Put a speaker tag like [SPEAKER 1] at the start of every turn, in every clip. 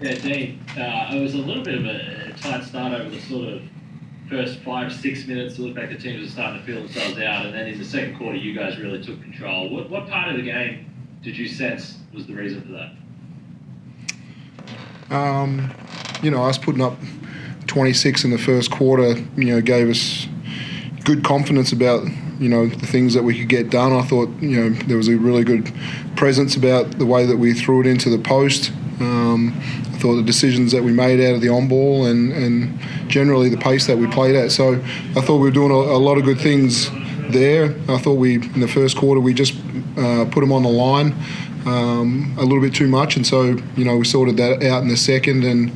[SPEAKER 1] Yeah, Dean, it was a little bit of a tight start over the sort of first 5, 6 minutes. It looked like the teams were starting to feel themselves out, and then in the second quarter, you guys really took control. What part of the game did you sense was the reason for that?
[SPEAKER 2] Us putting up 26 in the first quarter, gave us good confidence about, the things that we could get done. I thought, there was a really good presence about the way that we threw it into the post. I thought the decisions that we made out of the on-ball and generally the pace that we played at. So I thought we were doing a lot of good things there. I thought in the first quarter, we just put them on the line a little bit too much, and so we sorted that out in the second, and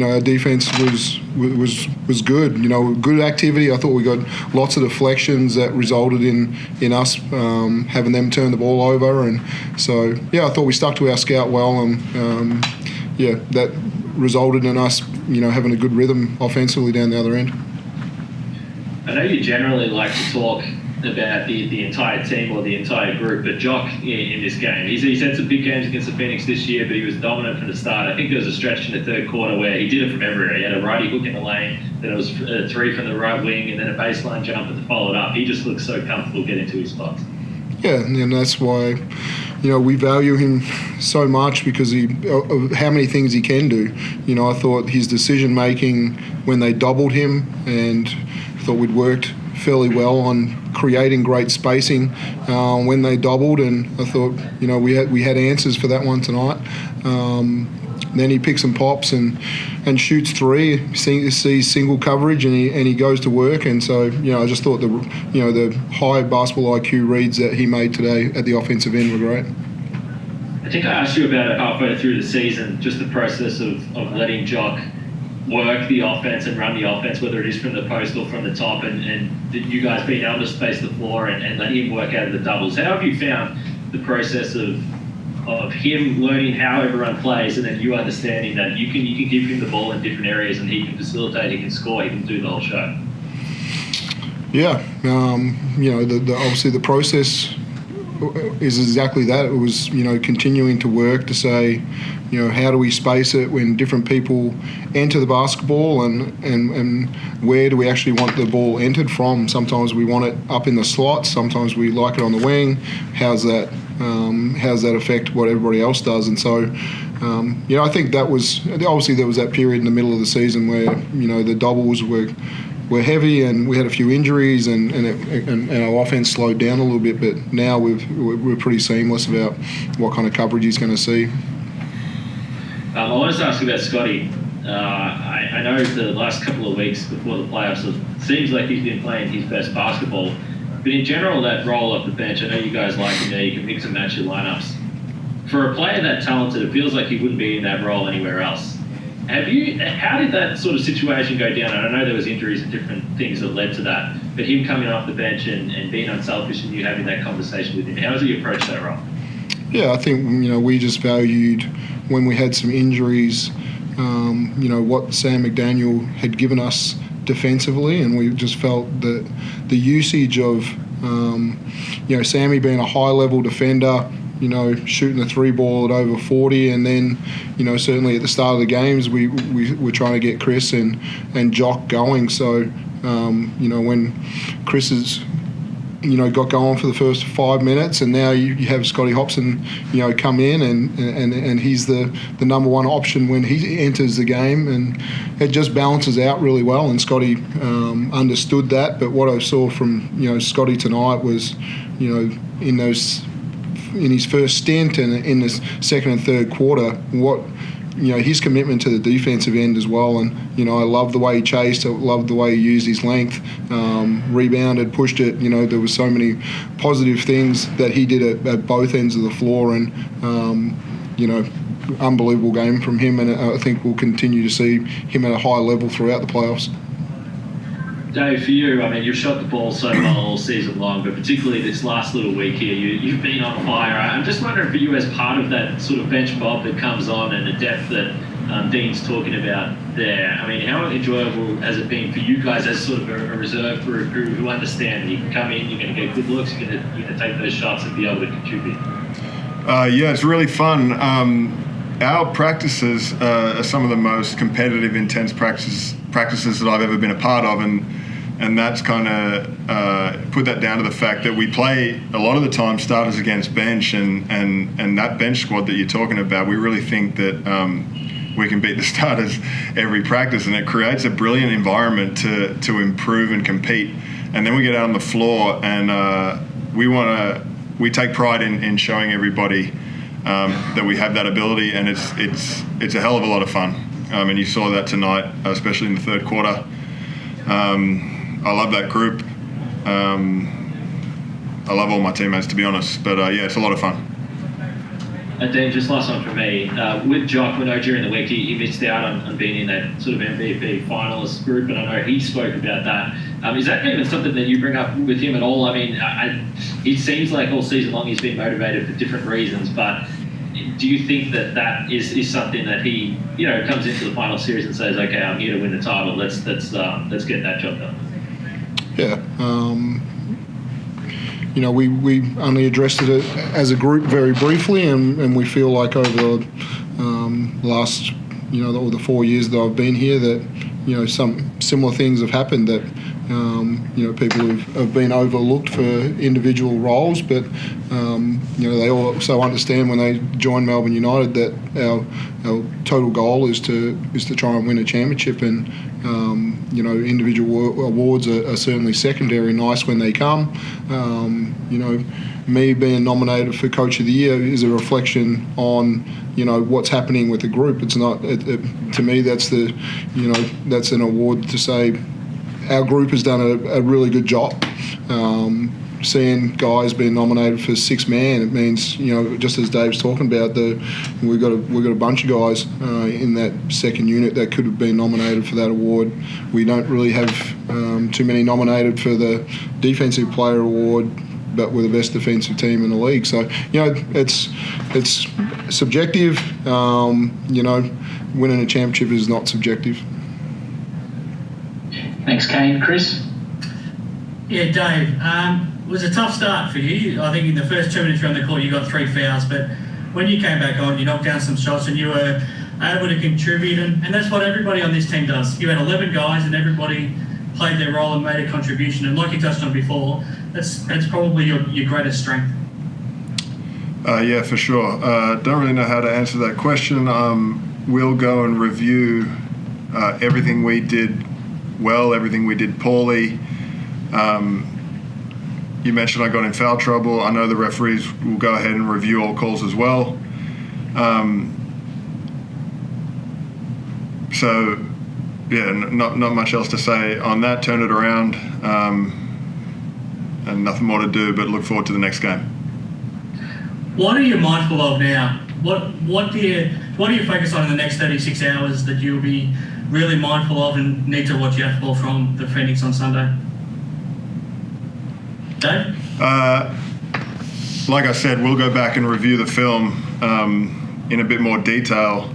[SPEAKER 2] our defense was good. Good activity. I thought we got lots of deflections that resulted in us having them turn the ball over, and so I thought we stuck to our scout well, and that resulted in us having a good rhythm offensively down the other end.
[SPEAKER 1] I know you generally like to talk about the entire team or the entire group, but Jock in this game, he's had some big games against the Phoenix this year, but he was dominant from the start. I think there was a stretch in the third quarter where he did it from everywhere. He had a righty hook in the lane, then it was a three from the right wing, and then a baseline jumper to follow it up. He just looks so comfortable getting to his spots.
[SPEAKER 2] Yeah, and that's why we value him so much, because of how many things he can do. I thought his decision making when they doubled him, and I thought we'd worked fairly well on creating great spacing when they doubled, and I thought we had answers for that one tonight. Then he picks and pops and shoots three, sees single coverage, and he goes to work. And so I just thought the high basketball IQ reads that he made today at the offensive end were great.
[SPEAKER 1] I think I asked you about it halfway through the season, just the process of letting Jock work the offense and run the offense, whether it is from the post or from the top, and you guys being able to space the floor and let him work out of the doubles. How have you found the process of him learning how everyone plays, and then you understanding that you can give him the ball in different areas and he can facilitate, he can score, he can do the whole show?
[SPEAKER 2] Yeah, obviously the process is exactly that. It was continuing to work to say, how do we space it when different people enter the basketball, and where do we actually want the ball entered from? Sometimes we want it up in the slots, sometimes we like it on the wing. How's that affect what everybody else does? And so I think that was obviously there was that period in the middle of the season where the doubles were heavy and we had a few injuries and our offense slowed down a little bit, but now we're pretty seamless about what kind of coverage he's going to see.
[SPEAKER 1] I wanted to ask you about Scotty. I know the last couple of weeks before the playoffs, it seems like he's been playing his best basketball. But in general, that role off the bench, I know you guys like him there. You can mix and match your lineups. For a player that talented, it feels like he wouldn't be in that role anywhere else. How did that sort of situation go down? And I know there was injuries and different things that led to that, but him coming off the bench and being unselfish and you having that conversation with him, how does he approach that role?
[SPEAKER 2] Yeah, I think we just valued when we had some injuries, what Sam McDaniel had given us defensively, and we just felt that the usage of Sammy being a high-level defender, shooting the three ball at over 40, and then certainly at the start of the games we were trying to get Chris and Jock going. So when Chris is got going for the first 5 minutes, and now you have Scotty Hopson come in and he's the number one option when he enters the game, and it just balances out really well, and Scotty understood that. But what I saw from Scotty tonight was in his first stint and in the second and third quarter, his commitment to the defensive end as well. And I love the way he chased. I love the way he used his length, rebounded, pushed it. There was so many positive things that he did at both ends of the floor, and unbelievable game from him. And I think we'll continue to see him at a high level throughout the playoffs.
[SPEAKER 1] Dave, for you, I mean, you've shot the ball so well all season long, but particularly this last little week here, you've been on fire. I'm just wondering for you, as part of that sort of bench mob that comes on and the depth that Dean's talking about there, I mean, how enjoyable has it been for you guys as sort of a reserve group who understand that you can come in, you're going to get good looks, you're going to take those shots and be able to contribute?
[SPEAKER 3] Yeah, it's really fun. our practices are some of the most competitive, intense practices that I've ever been a part of, and that's kind of put that down to the fact that we play a lot of the time starters against bench, and that bench squad that you're talking about, we really think that we can beat the starters every practice, and it creates a brilliant environment to improve and compete. And then we get out on the floor, and we take pride in showing everybody that we have that ability, and it's a hell of a lot of fun. And you saw that tonight, especially in the third quarter. I love that group. I love all my teammates, to be honest. But yeah, it's a lot of fun.
[SPEAKER 1] Dean, just last one from me. With Jock, we know during the week he missed out on being in that sort of MVP finalist group, and I know he spoke about that. Is that even something that you bring up with him at all? I mean, it seems like all season long he's been motivated for different reasons, but do you think that is something that he, comes into the final series and says, okay, I'm here to win the title, let's get that job done?
[SPEAKER 2] Yeah. We only addressed it as a group very briefly, and we feel like over the last, or the 4 years that I've been here, that some similar things have happened, that people have been overlooked for individual roles, but they also understand when they join Melbourne United that our total goal is to try and win a championship, and individual awards are certainly secondary, nice when they come. Me being nominated for Coach of the Year is a reflection on what's happening with the group. It's not to me that's that's an award to say our group has done a really good job. Seeing guys being nominated for six man, it means just as Dave's talking about, we've got a bunch of guys in that second unit that could have been nominated for that award. We don't really have too many nominated for the Defensive Player Award, but we're the best defensive team in the league. So it's subjective. Winning a championship is not subjective.
[SPEAKER 4] Thanks, Kane. Chris?
[SPEAKER 5] Yeah, Dave, it was a tough start for you. I think in the first 2 minutes you're on the court you got 3 fouls, but when you came back on, you knocked down some shots and you were able to contribute, and that's what everybody on this team does. You had 11 guys and everybody played their role and made a contribution, and like you touched on before, that's probably your greatest strength.
[SPEAKER 3] Yeah, for sure. Don't really know how to answer that question. We'll go and review everything we did well, everything we did poorly. You mentioned I got in foul trouble. I know the referees will go ahead and review all calls as well. So, yeah, not much else to say on that. Turn it around, and nothing more to do but look forward to the next game.
[SPEAKER 5] What are you mindful of now? What do you focus on in the next 36 hours that you'll be really mindful of and need to watch out for from the Phoenix on Sunday? Dave?
[SPEAKER 3] Like I said, we'll go back and review the film in a bit more detail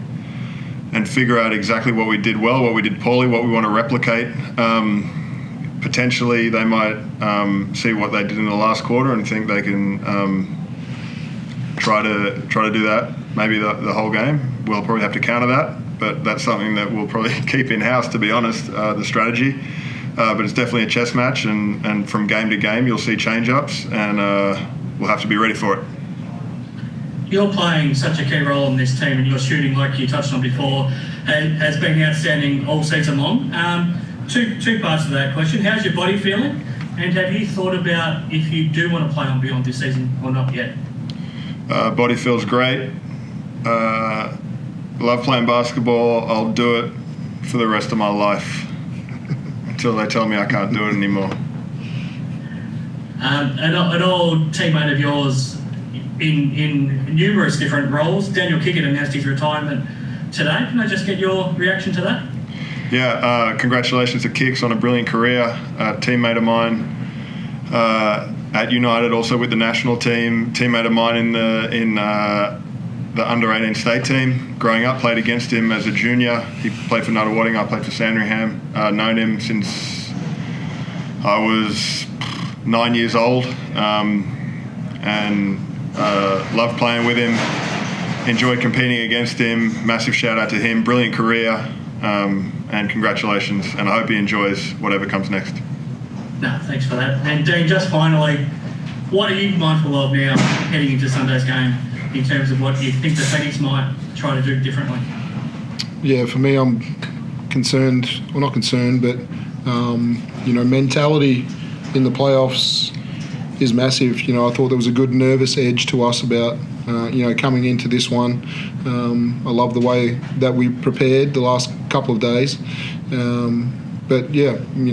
[SPEAKER 3] and figure out exactly what we did well, what we did poorly, what we want to replicate. Potentially, they might see what they did in the last quarter and think they can try to do that. Maybe the whole game. We'll probably have to counter that, but that's something that we'll probably keep in house, to be honest. The strategy. But it's definitely a chess match, and from game to game you'll see change-ups, and we'll have to be ready for it.
[SPEAKER 5] You're playing such a key role in this team, and your shooting, like you touched on before, has been outstanding all season long. Two parts to that question. How's your body feeling? And have you thought about if you do want to play on beyond this season or not yet?
[SPEAKER 3] Body feels great. Love playing basketball. I'll do it for the rest of my life. Until they tell me I can't do it anymore.
[SPEAKER 5] An old teammate of yours in numerous different roles, Daniel Kickett, announced his retirement today. Can I just get your reaction to that?
[SPEAKER 3] Yeah, congratulations to Kicks on a brilliant career. A teammate of mine at United, also with the national team. Teammate of mine in the under-18 state team. Growing up, played against him as a junior. He played for Nuttawading, I played for Sandringham. Known him since I was 9 years old, and loved playing with him. enjoyed competing against him. Massive shout out to him. Brilliant career, and congratulations. And I hope he enjoys whatever comes next.
[SPEAKER 5] No, thanks for that. And Dean, just finally, what are you mindful of now heading into Sunday's game in terms of what you think the Phoenix might try to do differently?
[SPEAKER 2] Yeah, for me, I'm concerned, well, not concerned, but mentality in the playoffs is massive. I thought there was a good nervous edge to us about coming into this one. I love the way that we prepared the last couple of days, but yeah, we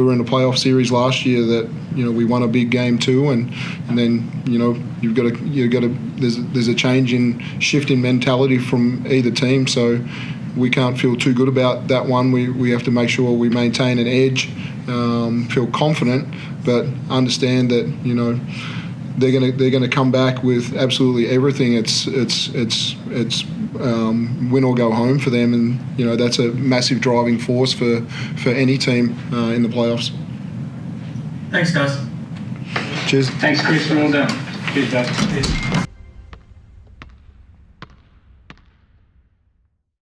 [SPEAKER 2] were in a playoff series last year that we won a big game too, and then you've got to there's a change in shift in mentality from either team, so we can't feel too good about that one. We have to make sure we maintain an edge, feel confident, but understand that they're gonna come back with absolutely everything. It's win or go home for them, and that's a massive driving force for any team in the playoffs.
[SPEAKER 5] Thanks, guys.
[SPEAKER 2] Cheers.
[SPEAKER 4] Thanks, Chris. Well done. Cheers, guys.